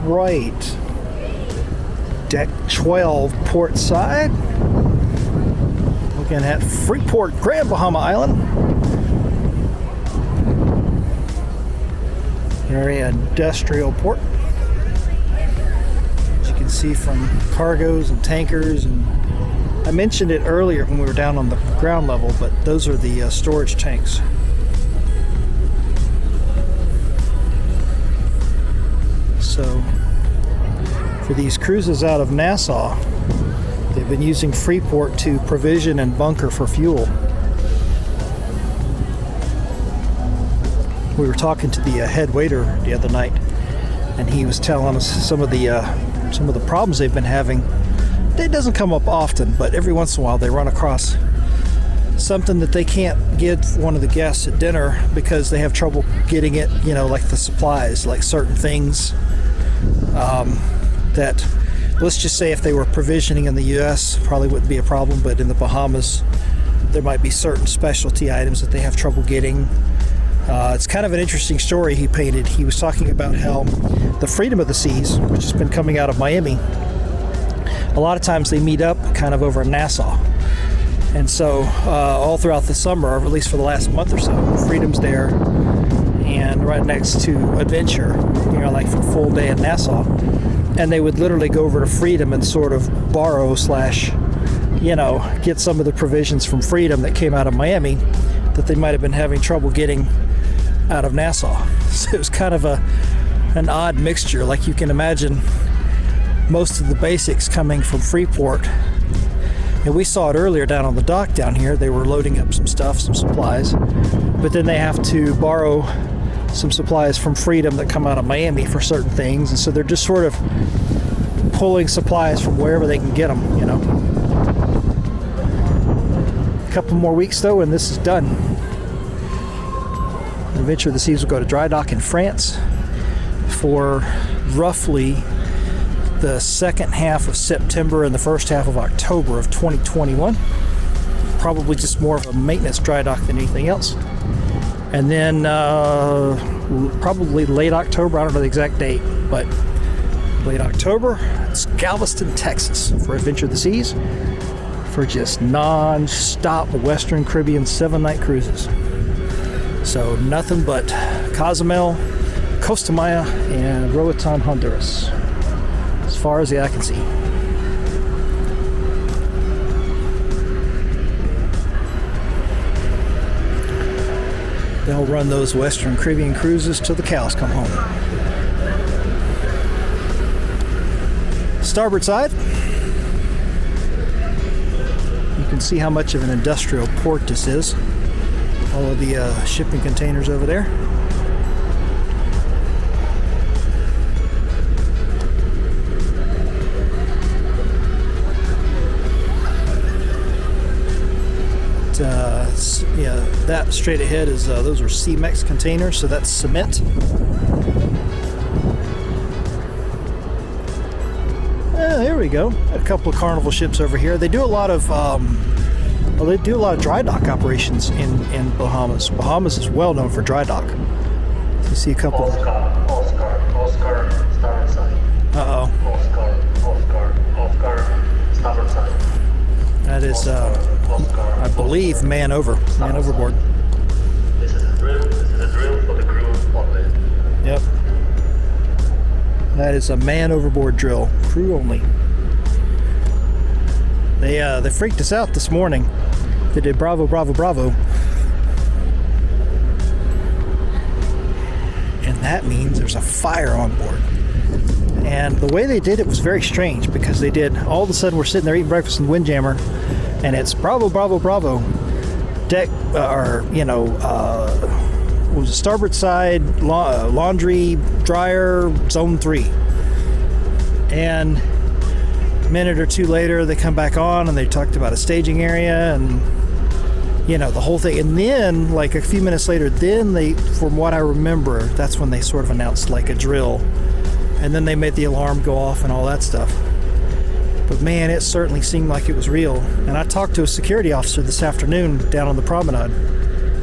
right. Deck 12, port side. Looking at Freeport, Grand Bahama Island. Very industrial port. As you can see from cargoes and tankers, and I mentioned it earlier when we were down on the ground level, but those are the storage tanks. So for these cruises out of Nassau, they've been using Freeport to provision and bunker for fuel. We were talking to the head waiter the other night, and he was telling us some of the problems they've been having. It doesn't come up often, but every once in a while they run across something that they can't give one of the guests at dinner because they have trouble getting it, like the supplies, like certain things that, let's just say if they were provisioning in the U.S., probably wouldn't be a problem, but in the Bahamas, there might be certain specialty items that they have trouble getting. It's kind of an interesting story he painted. He was talking about how the Freedom of the Seas, which has been coming out of Miami, a lot of times they meet up kind of over in Nassau. And so all throughout the summer, or at least for the last month or so, Freedom's there and right next to Adventure, like for a full day in Nassau. And they would literally go over to Freedom and sort of borrow / get some of the provisions from Freedom that came out of Miami that they might have been having trouble getting out of Nassau. So it was kind of an odd mixture. Like you can imagine most of the basics coming from Freeport. And we saw it earlier down on the dock down here. They were loading up some stuff, some supplies. But then they have to borrow some supplies from Freedom that come out of Miami for certain things. And so they're just sort of pulling supplies from wherever they can get them, A couple more weeks though, and this is done. Adventure of the Seas will go to dry dock in France for roughly the second half of September and the first half of October of 2021. Probably just more of a maintenance dry dock than anything else. And then probably late October, I don't know the exact date, but late October, it's Galveston, Texas for Adventure of the Seas for just non-stop Western Caribbean 7-night cruises. So nothing but Cozumel, Costa Maya, and Roatan, Honduras, as far as the eye can see. They'll run those Western Caribbean cruises till the cows come home. Starboard side, you can see how much of an industrial port this is. All of the shipping containers over there. That straight ahead is those are CMEX containers, so that's cement. There we go. A couple of Carnival ships over here. They do a lot of dry dock operations in Bahamas. Bahamas is well known for dry dock. So you see a couple. Oscar, starboard side. Uh-oh. Oscar, starboard side. That is, I believe, man overboard. This is a drill for the crew only. Yep. That is a man overboard drill, crew only. They freaked us out this morning. They did bravo, bravo, bravo. And that means there's a fire on board. And the way they did it was very strange, because they did, all of a sudden we're sitting there eating breakfast in the Windjammer, and it's bravo, bravo, bravo. Deck, was a starboard side, laundry, dryer, zone 3. And a minute or two later, they come back on and they talked about a staging area and, the whole thing. And then, like a few minutes later, then they, from what I remember, that's when they sort of announced like a drill. And then they made the alarm go off and all that stuff. But man, it certainly seemed like it was real. And I talked to a security officer this afternoon down on the promenade,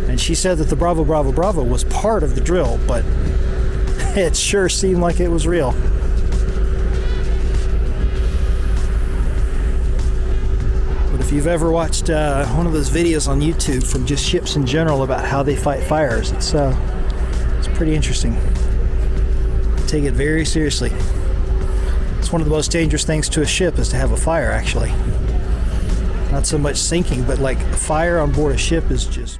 and she said that the bravo, bravo, bravo was part of the drill, but it sure seemed like it was real. you've ever watched one of those videos on YouTube from just ships in general about how they fight fires, it's pretty interesting. Take it very seriously. It's one of the most dangerous things to a ship is to have a fire, actually. Not so much sinking, but like a fire on board a ship is just